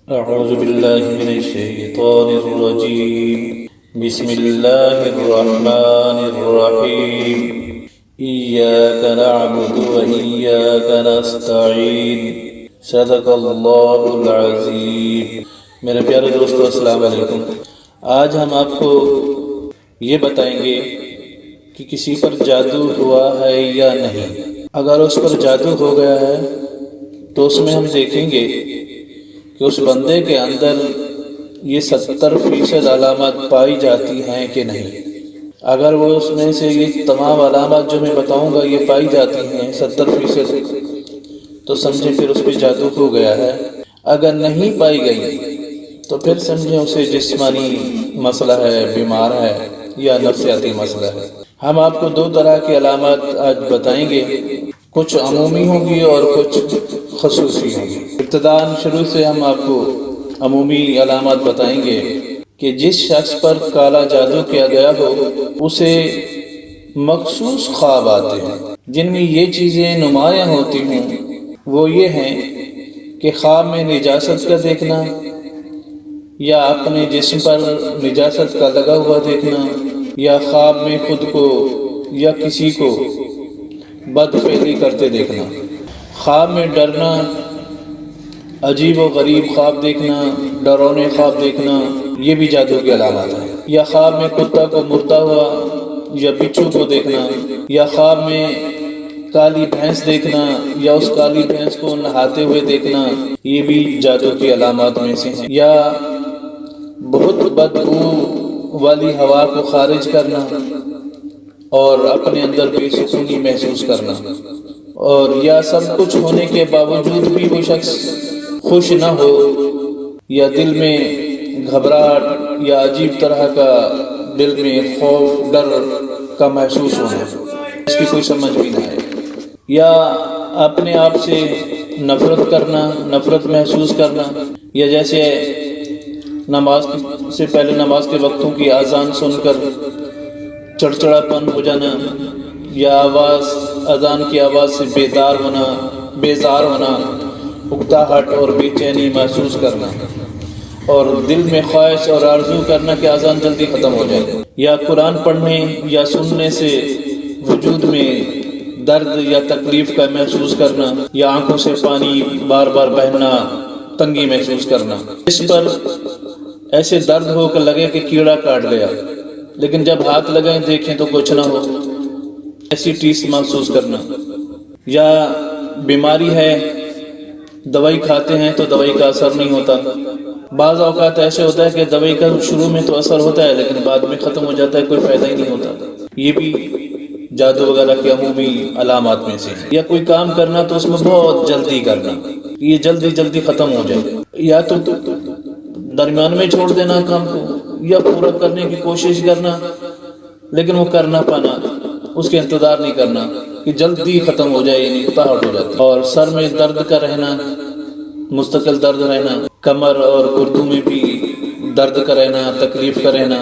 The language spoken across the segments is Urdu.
أعوذ بالله من الشيطان الرجيم بسم الله الرحمن الرحيم إياك نعبد وإياك نستعين صدق اللہ العظیم۔ میرے پیارے دوستو السلام علیکم۔ آج ہم آپ کو یہ بتائیں گے کہ کسی پر جادو ہوا ہے یا نہیں۔ اگر اس پر جادو ہو گیا ہے تو اس میں ہم دیکھیں گے کہ اس بندے کے اندر یہ 70% علامات پائی جاتی ہیں کہ نہیں۔ اگر وہ اس میں سے یہ تمام علامات جو میں بتاؤں گا یہ پائی جاتی ہیں 70%، تو سمجھیں پھر اس پہ جادو ہو گیا ہے۔ اگر نہیں پائی گئی تو پھر سمجھیں اسے جسمانی مسئلہ ہے، بیمار ہے یا نفسیاتی مسئلہ ہے۔ ہم آپ کو 2 طرح کی علامات آج بتائیں گے، کچھ عمومی ہوگی اور کچھ خصوصی ہوگی۔ ابتداءً شروع سے ہم آپ کو عمومی علامات بتائیں گے کہ جس شخص پر کالا جادو کیا گیا ہو اسے مخصوص خواب آتے ہیں جن میں یہ چیزیں نمایاں ہوتی ہوں۔ وہ یہ ہیں کہ خواب میں نجاست کا دیکھنا، یا اپنے جسم پر نجاست کا لگا ہوا دیکھنا، یا خواب میں خود کو یا کسی کو بدفعلی کرتے دیکھنا، خواب میں ڈرنا، عجیب و غریب خواب دیکھنا، ڈرونے خواب دیکھنا، یہ بھی جادو کی علامات ہے۔ یا خواب میں کتا کو مرتا ہوا یا بچھو کو دیکھنا، یا خواب میں کالی بھینس دیکھنا یا اس کالی بھینس کو نہاتے ہوئے دیکھنا، یہ بھی جادو کی علامات میں سے ہیں۔ یا بہت بدبو والی ہوا کو خارج کرنا اور اپنے اندر بے سکونی محسوس کرنا، اور یا سب کچھ ہونے کے باوجود بھی وہ شخص خوش نہ ہو، یا دل میں گھبراہٹ یا عجیب طرح کا دل میں خوف ڈر کا محسوس ہونا، اس کی کوئی سمجھ بھی نہ آئے، یا اپنے آپ سے نفرت کرنا، نفرت محسوس کرنا، یا جیسے نماز سے پہلے نماز کے وقتوں کی اذان سن کر چڑچڑاپن ہو جانا، یا اذان کی آواز سے بیزار ہونا، اکتاہٹ اور بے چینی محسوس کرنا، اور دل میں خواہش اور آرزو کرنا کہ اذان جلدی ختم ہو جائے، یا قرآن پڑھنے یا سننے سے وجود میں درد یا تکلیف کا محسوس کرنا، یا آنکھوں سے پانی بار بار بہنا، تنگی محسوس کرنا، اس پر ایسے درد ہو کر لگے کہ کیڑا کاٹ گیا، لیکن جب ہاتھ لگائیں دیکھیں تو کچھ نہ ہو، ایسی ٹیس محسوس کرنا، یا بیماری ہے دوائی کھاتے ہیں تو دوائی کا اثر نہیں ہوتا۔ بعض اوقات ایسے ہوتا ہے کہ دوائی کا شروع میں تو اثر ہوتا ہے لیکن بعد میں ختم ہو جاتا ہے، کوئی فائدہ ہی نہیں ہوتا۔ یہ بھی جادو وغیرہ کی عمومی علامات میں سے ہے۔ یا کوئی کام کرنا تو اس میں بہت جلدی کرنا، یہ جلدی جلدی ختم ہو جائے، یا تو درمیان میں چھوڑ دینا کام کو، یا پورا کرنے کی کوشش کرنا لیکن وہ کرنا پانا، اس کے انتظار نہیں کرنا کہ جلدی ختم ہو جائے، یعنی اکتاہٹ ہو جاتی، اور سر میں درد کا رہنا، مستقل درد رہنا، کمر اور گردوں میں بھی درد کا رہنا، تکلیف کا رہنا،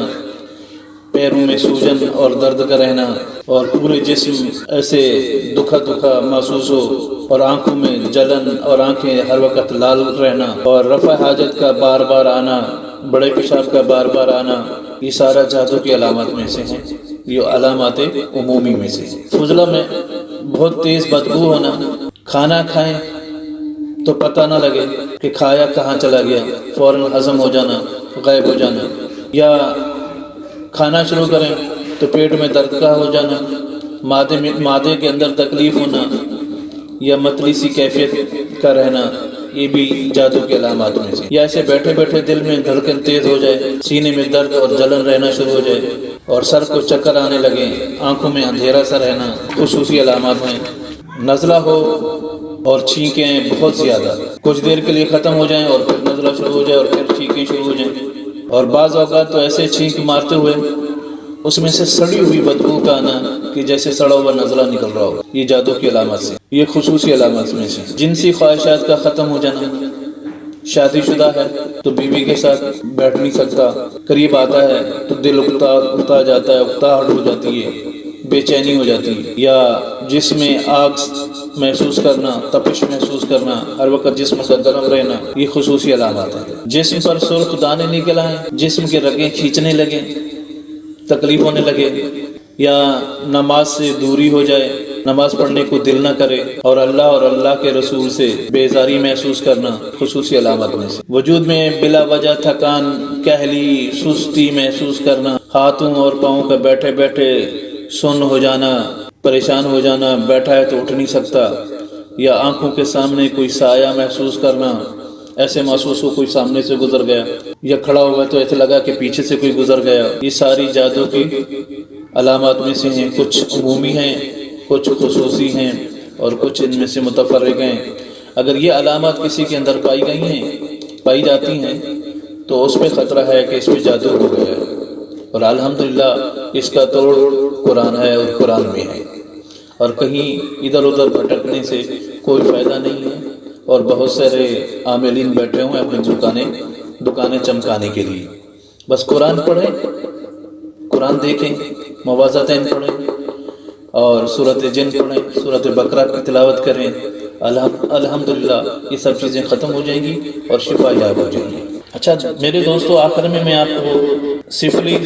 پیروں میں سوجن اور درد کا رہنا، اور پورے جسم ایسے دکھا محسوس ہو، اور آنکھوں میں جلن اور آنکھیں ہر وقت لال رہنا، اور رفع حاجت کا بار بار آنا، بڑے پیشاب کا بار بار آنا، یہ سارا جادو کی علامات میں سے ہیں، یہ علامات عمومی میں سے۔ فضلہ میں بہت تیز بدبو ہونا، کھانا کھائیں تو پتہ نہ لگے کہ کھایا کہاں چلا گیا، فوراً ہضم ہو جانا، غائب ہو جانا، یا کھانا شروع کریں تو پیٹ میں درد کا ہو جانا، معدے کے اندر تکلیف ہونا، یا متلی سی کیفیت کا رہنا، یہ بھی جادو کے علامات میں سے۔ یا ایسے بیٹھے بیٹھے دل میں دھڑکن تیز ہو جائے، سینے میں درد اور جلن رہنا شروع ہو جائے، اور سر کو چکر آنے لگے، آنکھوں میں اندھیرا سا رہنا، خصوصی علامات ہیں۔ نزلہ ہو اور چھینکیں بہت زیادہ، کچھ دیر کے لیے ختم ہو جائیں اور پھر نزلہ شروع ہو جائے اور پھر چھینکیں شروع ہو جائیں، اور بعض اوقات تو ایسے چھینک مارتے ہوئے اس میں سے سڑی ہوئی بدبو کا آنا کہ جیسے سڑا ہوا نزلہ نکل رہا ہو، یہ جادو کی علامات سے، یہ خصوصی علامات میں سے۔ جنسی خواہشات کا ختم ہو جانا، شادی شدہ ہے تو بیوی کے ساتھ بیٹھ نہیں سکتا، قریب آتا ہے تو دل اکتا جاتا ہے، اکتاہٹ ہو جاتی ہے، بے چینی ہو جاتی، یا جسم میں آگ محسوس کرنا، تپش محسوس کرنا، ہر وقت جسم کا گرم رہنا، یہ خصوصی علامات ہیں۔ جسم پر سرخ دانے نکل آئیں، جسم کے رگیں کھینچنے لگیں، تکلیف ہونے لگے، یا نماز سے دوری ہو جائے، نماز پڑھنے کو دل نہ کرے، اور اللہ اور اللہ کے رسول سے بیزاری محسوس کرنا خصوصی علامت میں سے۔ وجود میں بلا وجہ تھکان، کہلی، سستی محسوس کرنا، ہاتھوں اور پاؤں کا بیٹھے بیٹھے سن ہو جانا، پریشان ہو جانا، بیٹھا ہے تو اٹھ نہیں سکتا، یا آنکھوں کے سامنے کوئی سایہ محسوس کرنا، ایسے محسوس ہو کوئی سامنے سے گزر گیا، یا کھڑا ہوا تو ایسے لگا کہ پیچھے سے کوئی گزر گیا۔ یہ ساری جادو کی علامات میں سے ہیں، کچھ عمومی ہیں، کچھ خصوصی ہیں، اور کچھ ان میں سے متفرق ہیں۔ اگر یہ علامات کسی کے اندر پائی جاتی ہیں تو اس پہ خطرہ ہے کہ اس پہ جادو ہو گیا ہے، اور الحمدللہ اس کا توڑ قرآن ہے اور قرآن میں ہے، اور کہیں ادھر ادھر بھٹکنے سے کوئی فائدہ نہیں ہے، اور بہت سارے عاملین بیٹھے ہوئے اپنی دکانیں چمکانے کے لیے۔ بس قرآن پڑھیں، قرآن دیکھیں، موعظتین پڑھیں، اور سورۃ جن پڑھیں، سورۃ بقرہ کی تلاوت کریں، الحمدللہ یہ سب چیزیں ختم ہو جائیں گی اور شفا یاب ہو جائیں گی۔ اچھا میرے دوستو، آخر میں آپ کو سفلی،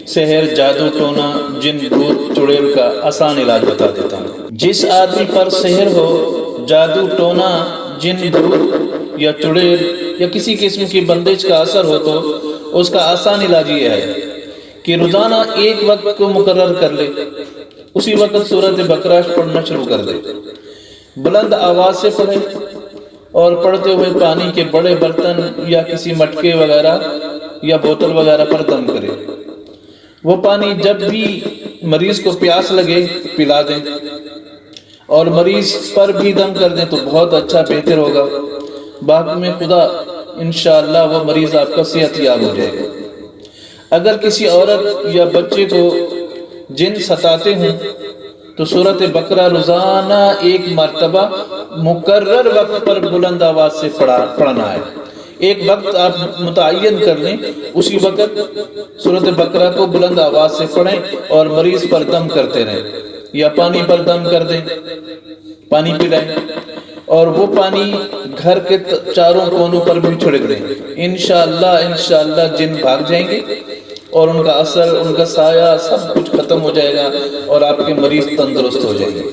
سحر، جادو ٹونا، جن، بھوت، چڑیل کا آسان علاج بتا دیتا ہوں۔ جس آدمی پر سحر ہو، جادو ٹونا، جن، بھوت یا چڑیل یا کسی قسم کی بندش کا اثر ہو تو اس کا آسان علاج یہ ہے کہ روزانہ ایک وقت کو مقرر کر لے، اسی وقت سورۃ بقرہ پڑھنا شروع کر دے، بلند آواز سے پڑھے، اور پڑھتے ہوئے پانی کے بڑے برتن یا کسی مٹکے وغیرہ یا بوتل وغیرہ پر دم کرے۔ وہ پانی جب بھی مریض کو پیاس لگے پلا دیں، اور مریض پر بھی دم کر دیں تو بہت اچھا، بہتر ہوگا۔ بعد میں خدا انشاءاللہ وہ مریض آپ کا صحت یاب ہو جائے گا۔ اگر کسی عورت یا بچے کو جن ستاتے ہوں تو سورۃ بقرہ روزانہ ایک مرتبہ مقرر وقت پر بلند آواز سے پڑھنا ہے۔ ایک وقت آپ متعین کر لیں، اسی وقت سورۃ بقرہ کو بلند آواز سے پڑھیں اور مریض پر دم کرتے رہیں، یا پانی پر دم کر دیں، پانی پلائیں، اور وہ پانی گھر کے چاروں کونوں پر بھی چھڑک دیں۔ انشاءاللہ جن بھاگ جائیں گے، اور ان کا اثر، ان کا سایہ سب کچھ ختم ہو جائے گا، اور آپ کے مریض تندرست ہو جائیں گے۔